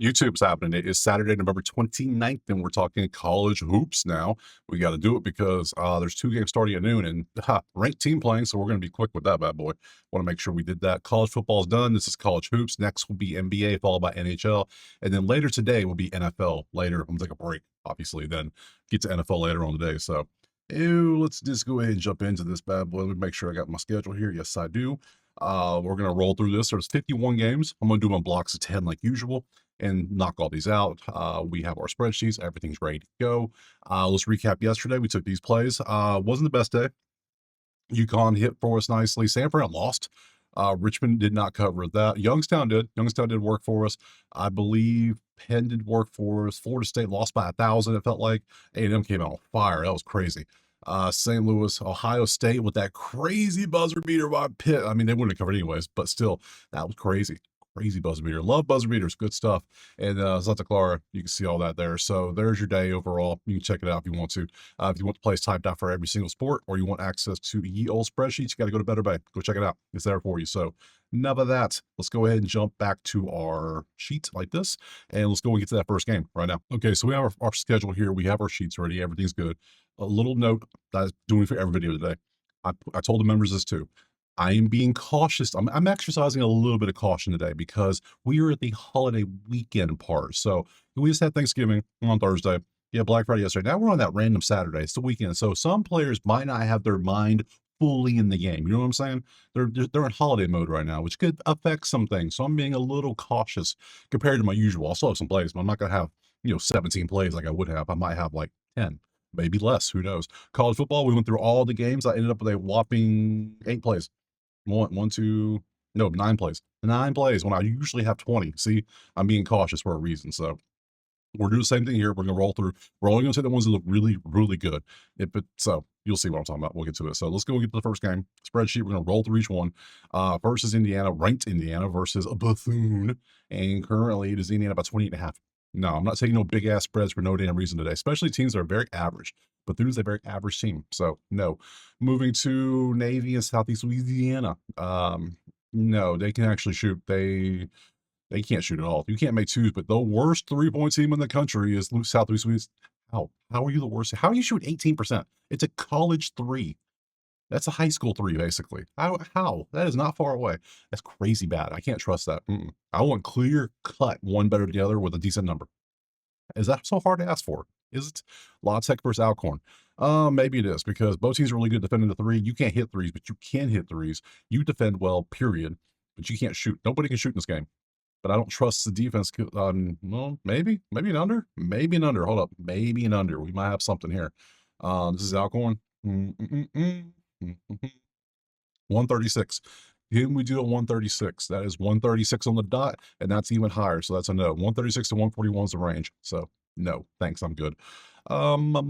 YouTube's happening. It is Saturday, November 29th, and we're talking college hoops now. We got to do it because there's two games starting at noon and ranked team playing, so we're going to be quick with that bad boy. Want to make sure we did that. College football is done. This is college hoops. Next will be NBA, followed by NHL. And then later today will be NFL. Later, I'm going to take a break, obviously, then get to NFL later on today. So, let's just go ahead and jump into this bad boy. Let me make sure I got my schedule here. Yes, I do. We're going to roll through this. There's 51 games. I'm going to do them in blocks of 10 like usual and knock all these out. We have our spreadsheets. Everything's ready to go. Let's recap yesterday. We took these plays. Wasn't the best day. UConn hit for us nicely. San Fran lost. Richmond did not cover that. Youngstown did. Youngstown did work for us. I believe Penn did work for us. Florida State lost by 1,000. It felt like A&M came out on fire. That was crazy. St. Louis, Ohio State with that crazy buzzer beater by Pitt. I mean, they wouldn't have covered anyways, but still, that was crazy. Crazy buzzer beater. Love buzzer beaters. Good stuff. And Santa Clara, you can see all that there. So there's your day overall. You can check it out if you want to. If you want the plays typed out for every single sport, or you want access to ye old spreadsheets, you got to go to Better Bay. Go check it out. It's there for you. So enough of that. Let's go ahead and jump back to our sheet like this, and let's go and get to that first game right now. Okay, so we have our schedule here. We have our sheets ready. Everything's good. A little note that I'm doing for every video today. I told the members this too. I am being cautious. I'm exercising a little bit of caution today because we are at the holiday weekend part. So we just had Thanksgiving on Thursday. Yeah, Black Friday yesterday. Now we're on that random Saturday. It's the weekend. So some players might not have their mind fully in the game. You know what I'm saying? They're in holiday mode right now, which could affect some things. So I'm being a little cautious compared to my usual. I'll still have some plays, but I'm not gonna have 17 plays like I would have. I might have like 10, maybe less. Who knows? College football, we went through all the games. I ended up with a whopping 8 plays. One, two, no, 9 plays. 9 plays when I usually have 20. See, I'm being cautious for a reason. So we're doing the same thing here. We're gonna roll through. We're only gonna take the ones that look really, really good. So you'll see what I'm talking about. We'll get to it. So let's go get to the first game. Spreadsheet. We're gonna roll through each one. Versus Indiana, ranked Indiana versus a Bethune. And currently it is Indiana by 28.5. No, I'm not taking no big ass spreads for no damn reason today, especially teams that are very average. Bethune's a very average team. So no. Moving to Navy and Southeast Louisiana. No, they can actually shoot. They can't shoot at all. You can't make twos, but the worst 3-point team in the country is Southeast Louisiana. How are you the worst? How do you shoot 18%? It's a college three. That's a high school three, basically. How? That is not far away. That's crazy bad. I can't trust that. I want clear cut one better than the other with a decent number. Is that so hard to ask for? Is it? La Tech versus Alcorn. Maybe it is because both teams are really good defending the three. You can't hit threes, but you can hit threes. You defend well, period. But you can't shoot. Nobody can shoot in this game. But I don't trust the defense. Well, maybe an under. Maybe an under. Hold up. Maybe an under. We might have something here. This is Alcorn. 136. Can we do a 136? That is 136 on the dot, and that's even higher. So that's a no. 136 to 141 is the range. So no, thanks. I'm good. Army?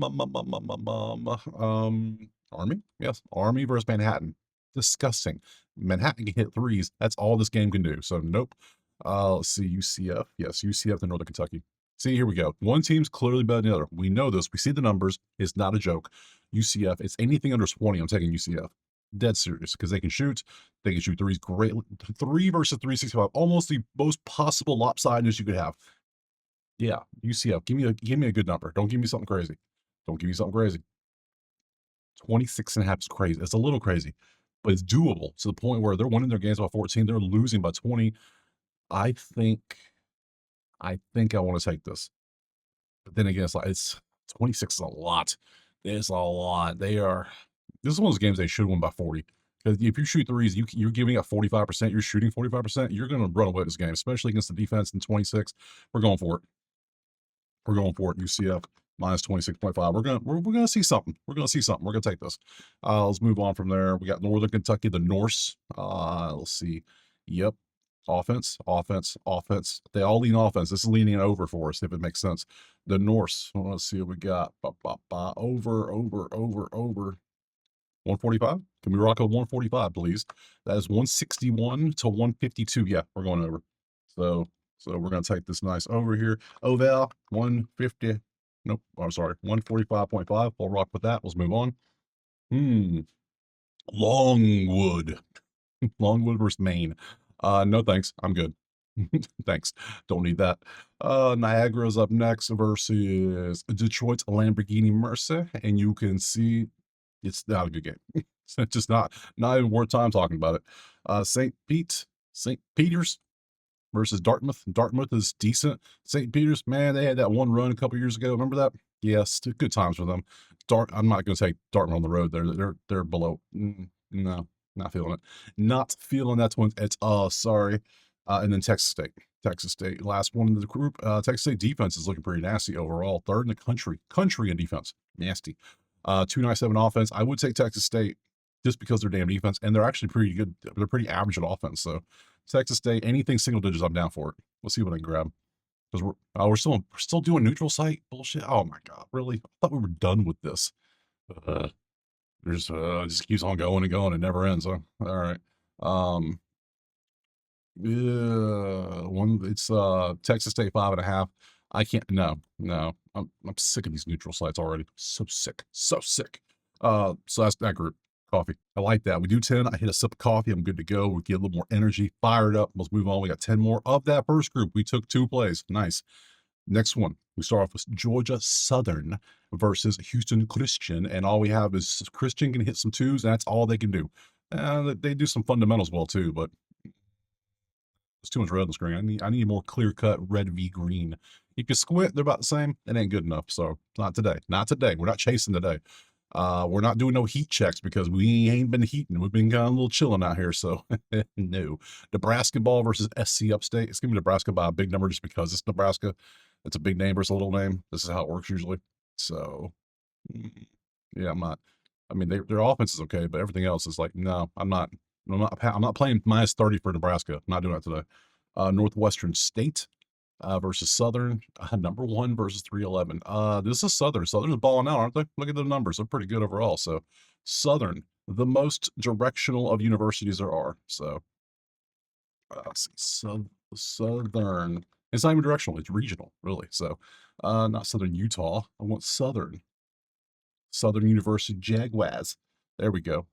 Yes. Army versus Manhattan. Disgusting. Manhattan can hit threes. That's all this game can do. So nope. Let's see. UCF. Yes, UCF to Northern Kentucky. See, here we go. One team's clearly better than the other. We know this. We see the numbers. It's not a joke. UCF. It's anything under 20. I'm taking UCF. Dead serious because they can shoot. They can shoot threes great. 3 versus 365. Almost the most possible lopsidedness you could have. Yeah, UCF. Give me a good number. Don't give me something crazy. Don't give me something crazy. 26.5 is crazy. It's a little crazy, but it's doable to the point where they're winning their games by 14. They're losing by 20. I think I want to take this. But then again, it's 26 is a lot. It's a lot. This is one of those games they should win by 40. Because if you shoot threes, you're giving up 45%, you're shooting 45%, you're going to run away this game, especially against the defense in 26. We're going for it. We're going for it. UCF minus 26.5. We're gonna see something. We're gonna see something. We're gonna take this. Let's move on from there. We got Northern Kentucky, the Norse. Let's see. Yep. Offense, offense, offense. They all lean offense. This is leaning over for us, if it makes sense. The Norse. Let's see what we got. Over. 145. Can we rock a 145, please? That is 161 to 152. Yeah, we're going over. So we're gonna take this nice over here. Oval 150. Nope. I'm sorry. 145.5. We'll rock with that. Let's move on. Longwood. Longwood versus Maine. No thanks. I'm good. Thanks. Don't need that. Niagara's up next versus Detroit's Lamborghini Mercy, and you can see it's not a good game. It's just not even worth time talking about it. St. Peter's versus Dartmouth. Dartmouth is decent. St. Peter's, man, they had that one run a couple years ago. Remember that? Yes, good times for them. I'm not going to take Dartmouth on the road. They're below. No, not feeling it. Not feeling that one. It's sorry. And then Texas State. Texas State, last one in the group. Texas State defense is looking pretty nasty overall. Third in the country in defense. Nasty. 297 offense. I would take Texas State just because they're damn defense, and they're actually pretty good. They're pretty average at offense. So Texas State, anything single digits, I'm down for it. Let's see what I can grab. Because we're still doing neutral site bullshit. Oh my god, really? I thought we were done with this. Uh, there's just keeps on going and going. It never ends. Huh? All right. Yeah, it's Texas State 5.5. I can't. No. I'm sick of these neutral sites already. So sick. So sick. So that's that group. Coffee. I like that. We do 10. I hit a sip of coffee. I'm good to go. We get a little more energy, fired up. Let's move on. We got 10 more of that first group. We took 2 plays. Nice. Next one. We start off with Georgia Southern versus Houston Christian, and all we have is Christian can hit some twos, and that's all they can do. They do some fundamentals well too, but there's too much red on the screen. I need more clear cut red v green. You can squint, they're about the same. It ain't good enough. So not today. Not today. We're not chasing today. We're not doing no heat checks because we ain't been heating. We've been kind of a little chilling out here. So no. Nebraska ball versus SC Upstate. It's gonna be Nebraska by a big number just because it's Nebraska. It's a big name versus a little name. This is how it works usually. So mm, yeah, I'm not. I mean, their offense is okay, but everything else is like, no, I'm not playing minus 30 for Nebraska. I'm not doing that today. Northwestern State versus Southern, number 1 versus 311. This is Southern. Southern's balling out, aren't they? Look at the numbers; they're pretty good overall. So, Southern, the most directional of universities there are. So, let's see, Southern. It's not even directional; it's regional, really. So, not Southern Utah. I want Southern University Jaguars. There we go.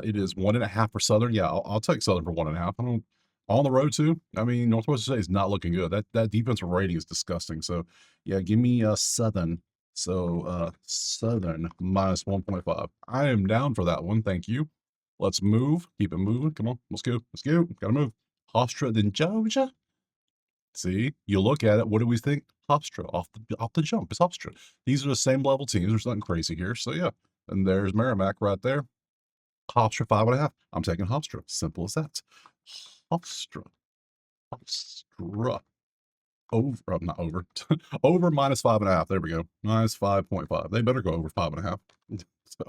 It is 1.5 for Southern. Yeah, I'll take Southern for 1.5. I don't on the road too. I mean, Northwestern State is not looking good. That defensive rating is disgusting. So yeah, give me Southern. So Southern minus 1.5. I am down for that one. Thank you. Let's move. Keep it moving. Come on. Let's go. Let's go. Gotta move. Hofstra, then Georgia. See, you look at it, what do we think? Hofstra off the jump. It's Hofstra. These are the same level teams. There's nothing crazy here. So yeah. And there's Merrimack right there. Hofstra 5.5. I'm taking Hofstra. Simple as that. Hofstra. Hofstra. Over, not over. Over minus 5.5. There we go. Minus 5.5. They better go over 5.5. So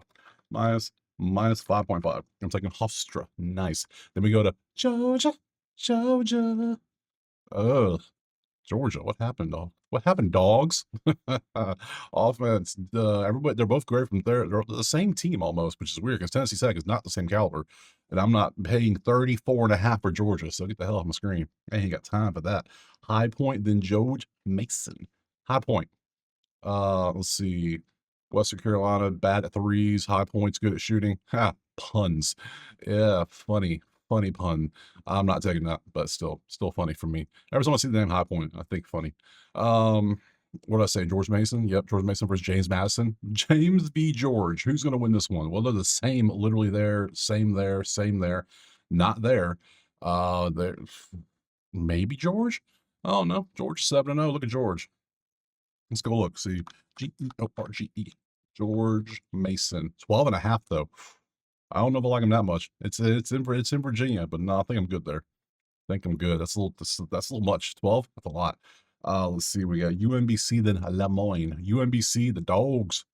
minus 5.5. I'm taking Hofstra. Nice. Then we go to Georgia. Georgia. Oh, Georgia, what happened, dog? What happened, dogs? Offense, everybody, they're both great from there. They're the same team almost, which is weird because Tennessee Tech is not the same caliber. And I'm not paying 34.5 for Georgia. So get the hell off my screen. I ain't got time for that. High Point, then George Mason. High Point. Let's see. Western Carolina, bad at threes. High Point's good at shooting. Ha, puns. Yeah, funny pun. I'm not taking that, but still funny for me. Every time I see the name High Point, I think funny. What did I say? George Mason? Yep, George Mason versus James Madison. James v. George. Who's going to win this one? Well, they're the same, literally there, same there, same there, not there. There, maybe George? Oh, no. George 7-0. Look at George. Let's go look. See, George. George Mason. 12.5, though. I don't know if I like him that much. It's in Virginia, but no, I think I'm good there. I think I'm good. That's a little much. 12? That's a lot. Let's see. We got UMBC, then Lemoyne. UMBC, the dogs.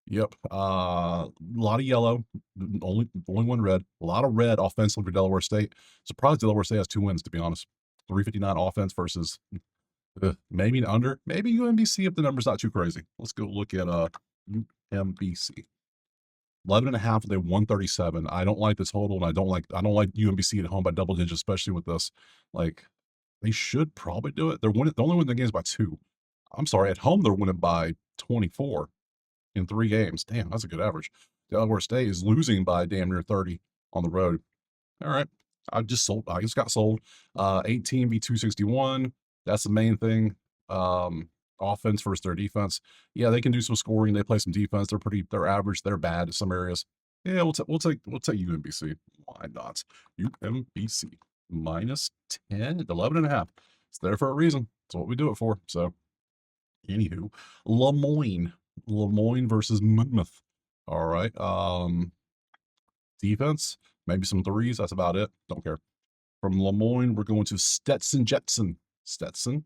Yep. A lot of yellow. Only one red. A lot of red offensively for Delaware State. Surprised Delaware State has 2 wins, to be honest. 359 offense versus maybe an under. Maybe UMBC if the number's not too crazy. Let's go look at UMBC. 11.5, they 137. I don't like the total, and I don't like UMBC at home by double digits, especially with this. Like, they should probably do it. They're only winning the games by 2. I'm sorry, at home they're winning by 24 in 3 games. Damn, that's a good average. Delaware State is losing by damn near 30 on the road. All right. I just got sold. 18 v 261. That's the main thing. Um, Offense versus their defense. Yeah, they can do some scoring. They play some defense. They're average. They're bad in some areas. Yeah, we'll take UMBC. Why not? UMBC minus 10, 11 and a half. It's there for a reason. That's what we do it for. So, anywho, Lemoyne, Lemoyne versus Monmouth. All right. Defense, maybe some threes. That's about it. Don't care. From Lemoyne, we're going to Stetson Jetson. Stetson.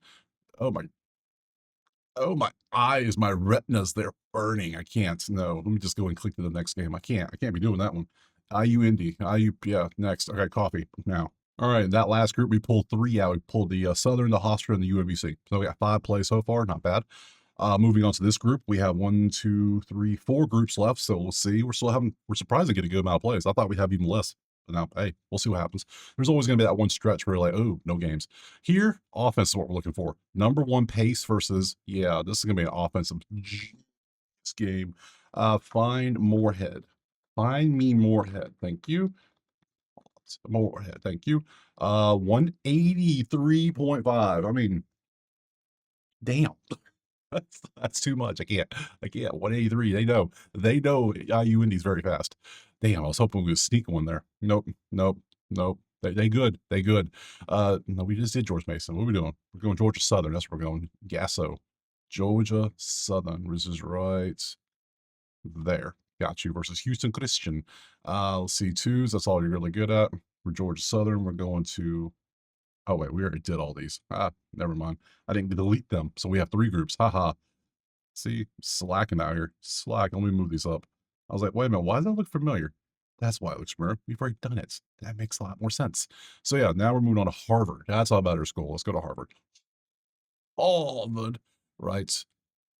Oh my eyes, my retinas, they're burning. I can't. No, let me just go and click to the next game. I can't be doing that one. IU Indy. IU, yeah, next. Okay, coffee now. All right, that last group, we pulled three out. We pulled the Southern, the Hofstra, and the UMBC. So we got 5 plays so far. Not bad. Moving on to this group, we have 1, 2, 3, 4 groups left. So we'll see. We're surprisingly getting a good amount of plays. I thought we'd have even less. But now, hey, we'll see what happens. There's always going to be that one stretch where you're like, oh, no games. Here, offense is what we're looking for. Number one pace versus, yeah, this is going to be an offensive game. Find Moorhead. Find me Moorhead. Thank you. Moorhead. Thank you. 183.5. I mean, damn. That's too much. I can't. 183. They know IU Indy's very fast. Damn, I was hoping we would sneak one there. Nope, nope, nope. They good. They good. No, we just did George Mason. What are we doing? We're going Georgia Southern. That's where we're going. Gasso. Georgia Southern, which is right there. Got you versus Houston Christian. Let's see, twos. That's all you're really good at. For Georgia Southern, we're going to. Oh wait, we already did all these. Never mind. I didn't delete them. So we have 3 groups. Haha. See, slacking out here. Slack. Let me move these up. I was like, wait a minute, why does that look familiar? That's why it looks familiar. We've already done it. That makes a lot more sense. So yeah, now we're moving on to Harvard. That's all better school. Let's go to Harvard. Harvard. Right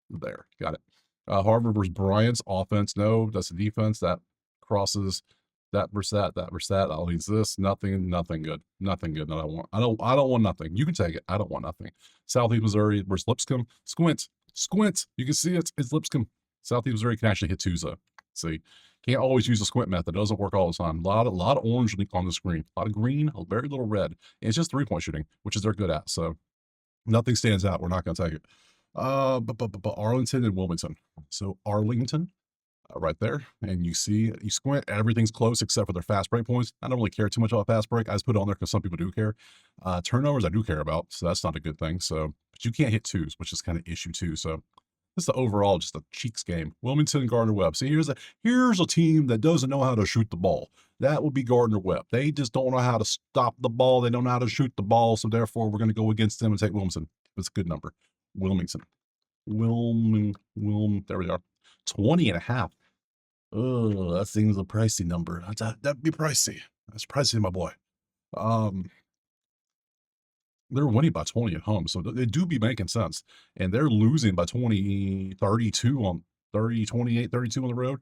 there. Got it. Harvard versus Bryant's offense. No, that's the defense. That crosses that versus that, that versus that. All needs this. Nothing good. Nothing good. No, I don't want nothing. You can take it. I don't want nothing. Southeast Missouri versus Lipscomb. Squint. You can see it's Lipscomb. Southeast Missouri can actually hit twos though. See, can't always use the squint method. It doesn't work all the time. A lot of orange on the screen. A lot of green, very little red. And it's just 3-point shooting, which is they're good at. So nothing stands out. We're not going to take it. But Arlington and Wilmington. So Arlington, right there, and you squint, everything's close except for their fast break points. I don't really care too much about fast break. I just put it on there because some people do care. Turnovers I do care about, so that's not a good thing. So, but you can't hit twos, which is kind of issue too. So this is the overall just a cheeks game. Wilmington and Gardner Webb. See, here's a team that doesn't know how to shoot the ball. That would be Gardner Webb. They just don't know how to stop the ball. They don't know how to shoot the ball. So therefore, we're going to go against them and take Wilmington. It's a good number. Wilmington. There we are. 20 and a half. Oh, that seems a pricey number. That'd be pricey. That's pricey, my boy. Um, they're winning by 20 at home, so they do be making sense. And they're losing by 20, 32 on 30, 28, 32 on the road.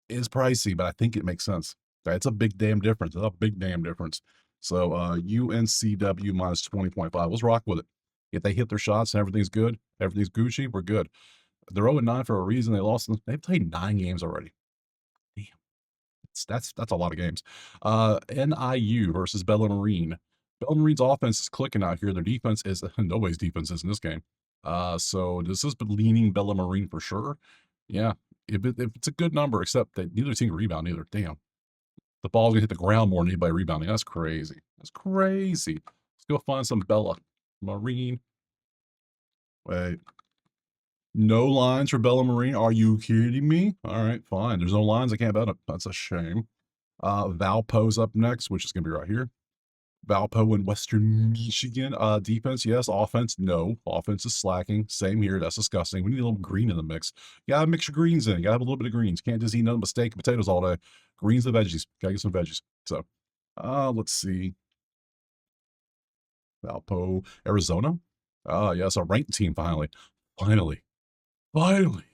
Is pricey, but I think it makes sense. It's a big damn difference. It's a big damn difference. So UNCW minus 20.5. Let's rock with it. If they hit their shots and everything's good, everything's Gucci, we're good. They're 0-9 for a reason. They've played 9 games already. Damn. That's a lot of games. NIU versus Bellarmine. Bellarmine's offense is clicking out here. Their defense is nobody's defense is in this game. So this is leaning Bellarmine for sure. Yeah, if it's a good number, except that neither team can rebound either. Damn, the ball's gonna hit the ground more than anybody rebounding. That's crazy. That's crazy. Let's go find some Bella Marine. Wait. No lines for Bellarmine. Are you kidding me? All right, fine. There's no lines. I can't bet it. That's a shame. Valpo's up next, which is gonna be right here. Valpo in Western Michigan. Defense, yes. Offense, no. Offense is slacking. Same here. That's disgusting. We need a little green in the mix. You gotta mix your greens in. You gotta have a little bit of greens. Can't just eat nothing but steak and potatoes all day. Greens and veggies. Gotta get some veggies. So, let's see. Valpo, Arizona. Yes, a ranked team finally. Finally. Finally.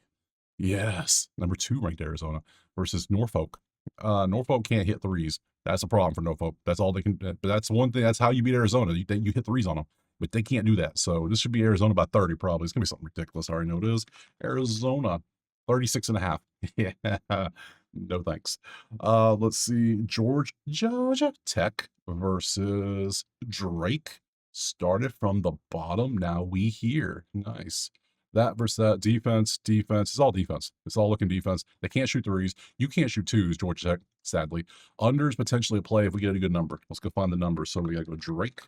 Yes. Number 2 ranked Arizona versus Norfolk. Norfolk can't hit threes. That's a problem for Norfolk. That's all they can. But that's one thing. That's how you beat Arizona. You hit threes on them, but they can't do that. So this should be Arizona by 30 probably. It's gonna be something ridiculous. I already know it is. Arizona, 36 and a half. Yeah. No thanks. Let's see. Georgia Tech versus Drake. Started from the bottom. Now we here. Nice. That versus that defense, defense. It's all defense. It's all looking defense. They can't shoot threes. You can't shoot twos, Georgia Tech, sadly. Under is potentially a play if we get a good number. Let's go find the number. So we got to go Drake.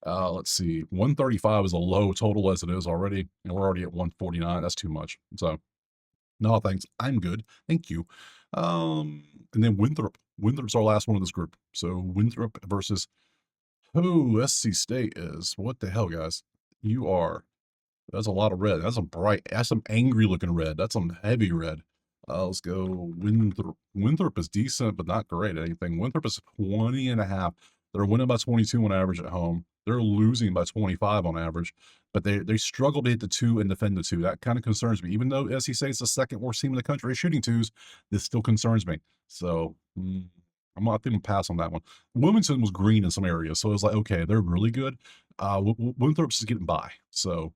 Let's see. 135 is a low total as it is already. And we're already at 149. That's too much. So, no, thanks. I'm good. Thank you. And then Winthrop. Winthrop's our last one of this group. So Winthrop versus who SC State is. What the hell, guys? You are. That's a lot of red. That's some bright. That's some angry looking red. That's some heavy red. Let's go Winthrop. Winthrop is decent, but not great at anything. Winthrop is 20 and a half. They're winning by 22 on average at home. They're losing by 25 on average, but they struggle to hit the two and defend the two. That kind of concerns me. Even though SC State's the second worst team in the country shooting twos, this still concerns me. So I think I'm pass on that one. Wilmington was green in some areas, so it was like, okay, they're really good. Winthrop's is getting by. So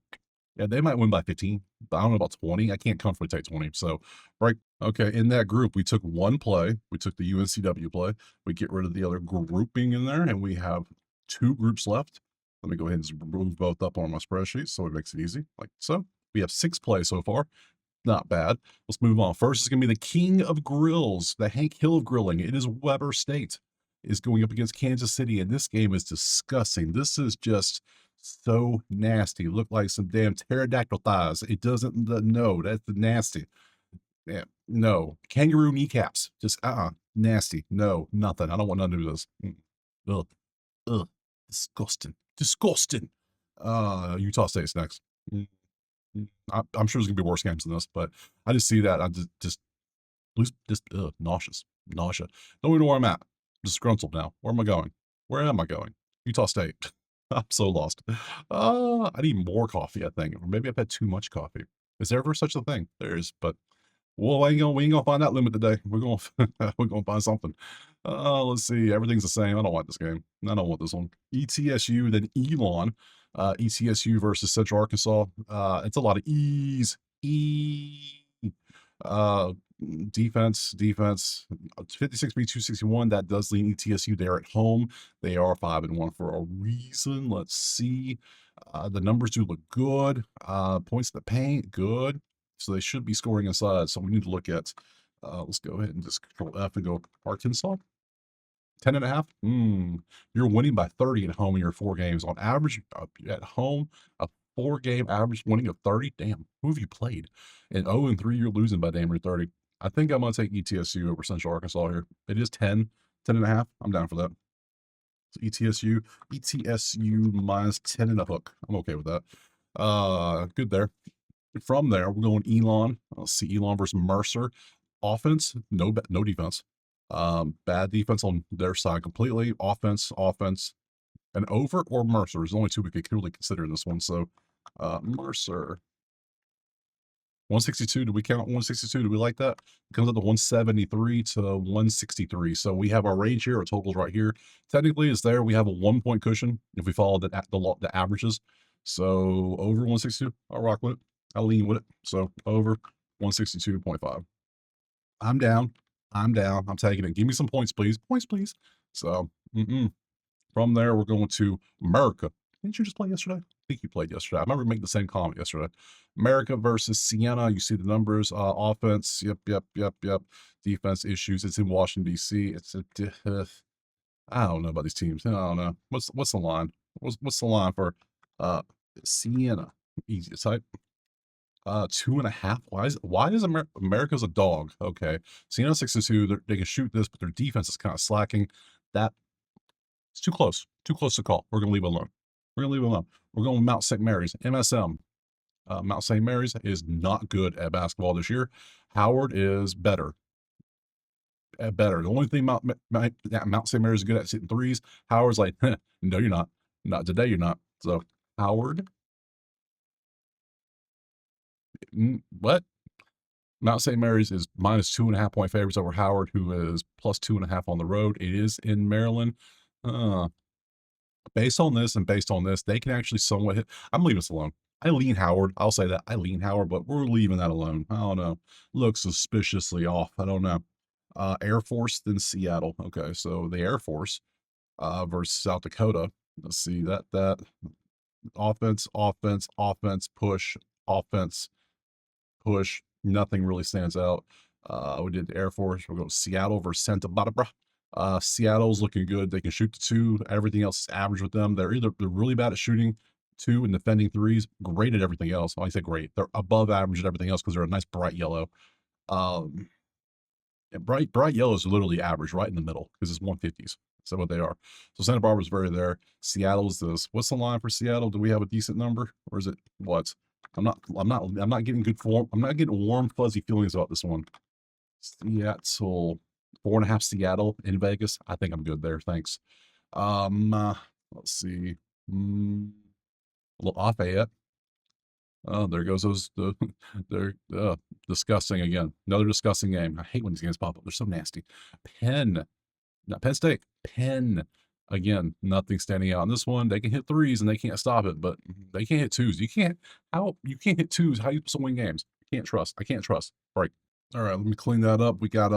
yeah, they might win by 15, but I don't know about 20. I can't comfortably take 20. So, right. Okay. In that group, we took one play. We took the UNCW play. We get rid of the other grouping in there, and we have two groups left. Let me go ahead and move both up on my spreadsheet so it makes it easy, like so. We have 6 plays so far. Not bad. Let's move on. First is going to be the king of grills, the Hank Hill of grilling. It is Weber State is going up against Kansas City, and this game is disgusting. This is just so nasty. Look like some damn pterodactyl thighs. It doesn't, no, that's nasty. Yeah, no. Kangaroo kneecaps. Just, nasty. No, nothing. I don't want nothing to do with this. Ugh, ugh, disgusting. Disgusting. Utah State's next. I'm sure there's gonna be worse games than this, but I just see that. I just nauseous. Nausea. Don't even know where I'm at. Disgruntled now. Where am I going? Where am I going? Utah State. I'm so lost. I need more coffee, I think. Or maybe I've had too much coffee. Is there ever such a thing? There is, but well, we ain't gonna find that limit today. We're gonna find something. Let's see. Everything's the same. I don't want this game. I don't want this one. ETSU, then Elon. ETSU versus Central Arkansas. It's a lot of E's. Uh, defense. 56 v 261. That does lean ETSU there at home. They are 5-1 for a reason. Let's see. The numbers do look good. Points to the paint, good. So they should be scoring inside. So we need to look at, let's go ahead and just control F and go Arkansas. 10 and a half. You're winning by 30 at home in your 4 games. On average, at home, a 4-game average winning of 30. Damn, who have you played? And 0-3, you're losing by damn near 30. I think I'm going to take ETSU over Central Arkansas here. It is 10 and a half. I'm down for that. So ETSU minus 10 and a hook. I'm okay with that. Good there. From there, we're going Elon. Let's see, Elon versus Mercer. Offense, no defense. Bad defense on their side completely. Offense, and over or Mercer. There's only 2 we could clearly consider in this one. So, Mercer. 162. Do we count 162? Do we like that? It comes up to 173 to 163. So we have our range here. Our totals right here. Technically, it's there. We have a 1-point cushion if we follow the averages. So over 162, I'll rock with it. I'll lean with it. So over 162.5. I'm down. I'm taking it. Give me some points, please. Points, please. So from there, we're going to America. Didn't you just play yesterday? I think you played yesterday. I remember making the same comment yesterday. America versus Siena. You see the numbers. Offense. Yep. Defense issues. It's in Washington, D.C. It's a I don't know about these teams. I don't know. What's the line? What's the line for Siena? Easy to type. 2.5. Why is America's a dog? Okay. Siena 6-2. They can shoot this, but their defense is kind of slacking. That it's too close. Too close to call. We're gonna leave it alone. We're going Mount St. Mary's. MSM. Mount St. Mary's is not good at basketball this year. Howard is better. The only thing Mount St. Mary's is good at hitting threes. Howard's like, no, you're not. Not today, you're not. So Howard. What? Mount St. Mary's is minus 2.5-point favorites over Howard, who is plus 2.5 on the road. It is in Maryland. Based on this, they can actually somewhat hit. I'm leaving this alone. I lean Howard. I'll say that. I lean Howard, but we're leaving that alone. I don't know. Looks suspiciously off. I don't know. Air Force, then Seattle. Okay, so the Air Force. versus South Dakota. Let's see that offense, offense, offense, push, offense, push. Nothing really stands out. We did the Air Force. We'll go Seattle versus Santa Barbara. Seattle's looking good. They can shoot the two. Everything else is average with them. They're really bad at shooting two and defending threes. Great at everything else. When I say great, they're above average at everything else because they're a nice bright yellow. Um, and bright yellow is literally average, right in the middle, because it's 150s. So what they are. So Santa Barbara's very there. Seattle's this. What's the line for Seattle? Do we have a decent number, or is it what? I'm not getting good form. I'm not getting warm, fuzzy feelings about this one. Seattle, 4.5 Seattle in Vegas. I think I'm good there. Thanks. Let's see. A little Lafayette. Oh, there goes they're disgusting again. Another disgusting game. I hate when these games pop up. They're so nasty. Penn, not Penn State. Penn. Again, nothing standing out on this one. They can hit threes and they can't stop it, but they can't hit twos. You can't hit twos. How you supposed to win games? Can't trust. I can't trust. Break. All right, let me clean that up. We got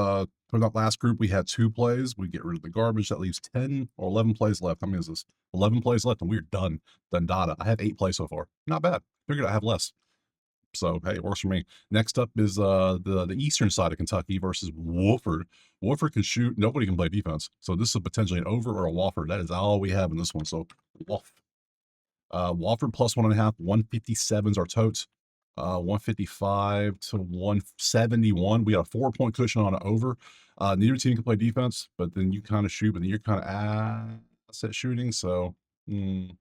for that last group, we had 2 plays. We get rid of the garbage. That leaves 10 or 11 plays left. How many is this? 11 plays left, and we're done. Done data. I have 8 plays so far. Not bad. Figured I have less. So hey, it works for me. Next up is the eastern side of Kentucky versus Wofford. Wofford can shoot. Nobody can play defense. So this is potentially an over or a Wofford. That is all we have in this one. So Woff. Wofford plus 1.5. 157 is our totes. 155 to 171. We got a 4-point cushion on an over. Neither team can play defense, but then you kind of shoot, but then you're kind of asset shooting. So both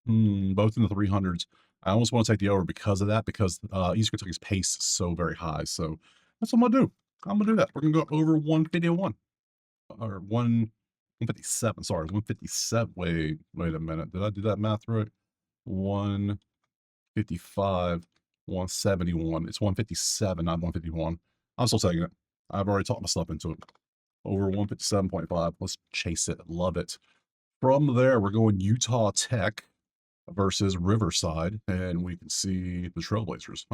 in the 300s. I almost want to take the over because of that, because East Kentucky's pace is so very high. So that's what I'm gonna do. I'm gonna do that. We're gonna go over 151 or 157. Sorry, 157. Wait a minute. Did I do that math right? 155, 171. It's 157, not 151. I'm still taking it. I've already talked myself into it. Over 157.5. Let's chase it. Love it. From there, we're going Utah Tech versus Riverside, and we can see the Trailblazers.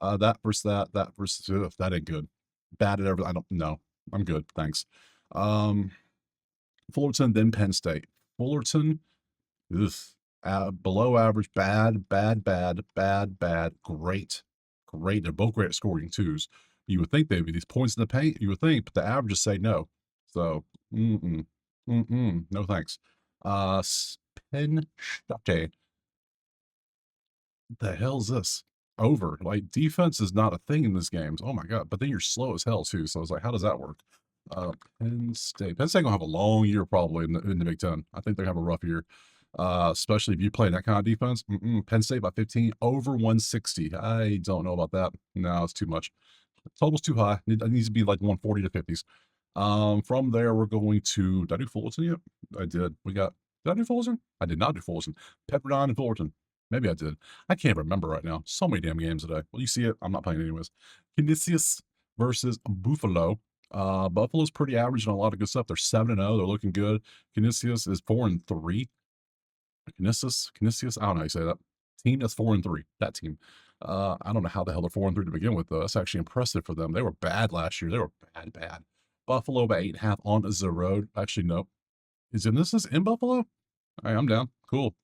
That versus that versus that ain't good. Bad at everything. I don't know. I'm good. Thanks. Fullerton, then Penn State. Fullerton, ugh, below average, bad, bad, bad, bad, bad, great, great. They're both great at scoring twos. You would think they'd be these points in the paint. You would think, but the averages say no. So, no thanks. Penn State. The hell's this? Over. Like, defense is not a thing in this game. Oh my god. But then you're slow as hell too. So I was like, how does that work? Penn State. Penn State gonna have a long year probably in the Big Ten. I think they're gonna have a rough year. Especially if you play that kind of defense. Penn State by 15, over 160. I don't know about that. No, it's too much. Total's too high. It needs to be like 140 to 50s. From there, we're going to, did I do Fullerton yet? I did. Did I do Fullerton? I did not do Fullerton. Pepperdine and Fullerton. Maybe I did. I can't remember right now. So many damn games today. Well, you see it. I'm not playing anyways. Canisius versus Buffalo. Buffalo's pretty average and a lot of good stuff. They're 7-0. They're looking good. Canisius is 4-3. Canisius, I don't know how you say that. Team that's 4-3. That team. I don't know how the hell they're 4-3 to begin with, though. That's actually impressive for them. They were bad last year. They were bad. Buffalo by 8.5 on the road. Actually, no. Is this in Buffalo? Hey, I'm down. Cool.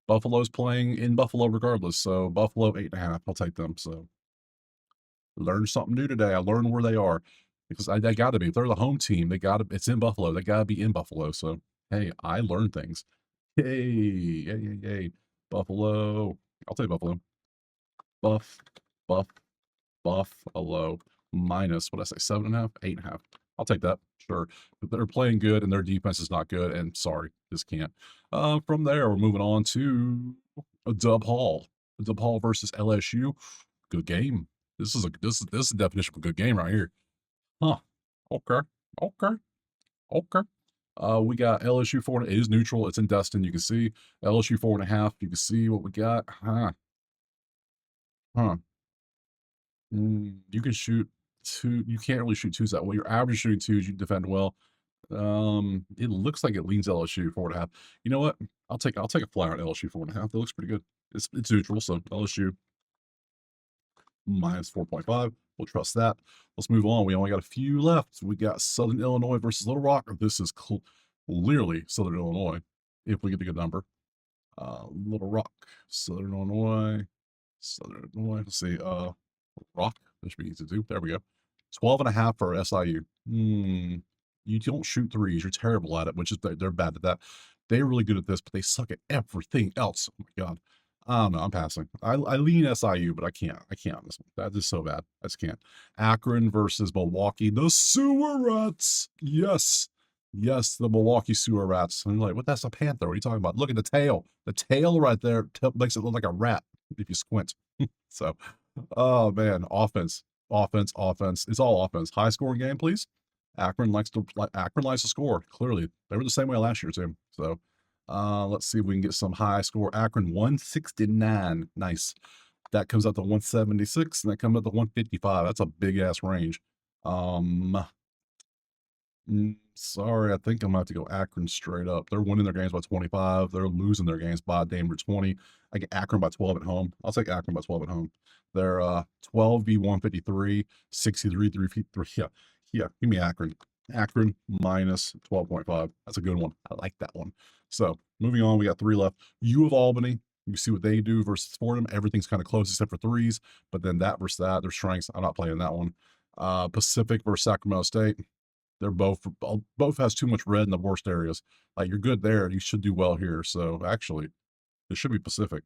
Buffalo's playing in Buffalo regardless. So Buffalo 8.5. I'll take them. So learned something new today. I learned where they are because they got to be. If they're the home team, it's in Buffalo. They got to be in Buffalo. So hey, I learned things. Yay. Buffalo. I'll take Buffalo. Buffalo minus, what did I say, 7.5, 8.5. I'll take that. Sure. But they're playing good and their defense is not good. And sorry, just can't. From there, we're moving on to Dub Hall. Dub Hall versus LSU. Good game. This is the definition of a good game right here. Huh. Okay. We got LSU 4. It is neutral. It's in Destin. You can see LSU 4.5. You can see what we got. You can shoot two. You can't really shoot twos that well. Your average shooting twos, you defend well. It looks like it leans LSU 4.5. You know what? I'll take a flyer on LSU 4.5. That looks pretty good. It's neutral, so LSU minus 4.5. We'll trust that. Let's move on. We only got a few left. We got Southern Illinois versus Little Rock. This is cool. Literally Southern Illinois, if we get a good number. Little Rock, Southern Illinois, Southern Illinois. Let's see. Rock. That should be easy to do. There we go. 12.5 for SIU. You don't shoot threes. You're terrible at it, which is they're bad at that. They're really good at this, but they suck at everything else. Oh my god. I don't know. I'm passing. I lean SIU, but I can't. I can't on this one. That is so bad. I just can't. Akron versus Milwaukee. The Sewer Rats. Yes. Yes, the Milwaukee Sewer Rats. And you're like, what? That's a panther. What are you talking about? Look at the tail. The tail right there makes it look like a rat if you squint. So, oh man, offense, offense, offense. It's all offense. High scoring game, please. Akron likes to score. Clearly, they were the same way last year too. So, let's see if we can get some high score. Akron 169. Nice. That comes up to 176, and that comes up to 155. That's a big ass range. Sorry, I think I'm gonna have to go Akron straight up. They're winning their games by 25. They're losing their games by damn near 20. I get Akron by 12 at home. I'll take Akron by 12 at home. They're 12 v 153, 63 3. Yeah, yeah. Give me Akron. Akron minus 12.5. That's a good one. I like that one. So moving on, we got 3 left. U of Albany. You see what they do versus Fordham. Everything's kind of close except for threes, but then that versus that, their strengths. I'm not playing that one. Pacific versus Sacramento State. They're both has too much red in the worst areas. Like you're good there, you should do well here. So actually, it should be Pacific.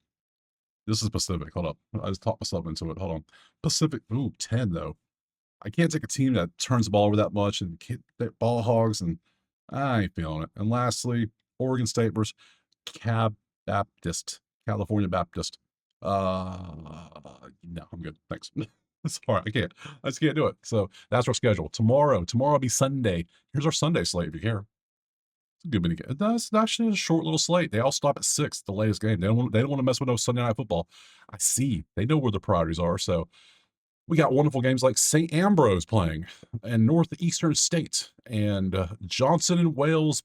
This is Pacific. Hold up, I just talked myself into it. Hold on, Pacific. Ooh, 10 though. I can't take a team that turns the ball over that much and they're ball hogs, and I ain't feeling it. And lastly, Oregon State versus California Baptist. No, I'm good. Thanks. Sorry, I can't. I just can't do it. So that's our schedule. Tomorrow will be Sunday. Here's our Sunday slate if you care. It's a good mini game. That's actually a short little slate. They all stop at 6, the latest game. They don't want to mess with no Sunday night football. I see. They know where the priorities are. So we got wonderful games like St. Ambrose playing and Northeastern State and Johnson and Wales.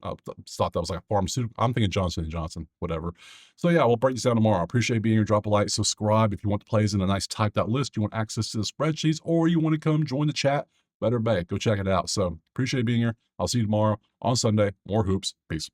I thought that was like a pharmaceutical. I'm thinking Johnson & Johnson, whatever. So yeah, we'll break this down tomorrow. I appreciate being here. Drop a like, subscribe. If you want the plays in a nice typed out list, you want access to the spreadsheets, or you want to come join the chat, better bet. Go check it out. So appreciate being here. I'll see you tomorrow on Sunday. More hoops. Peace.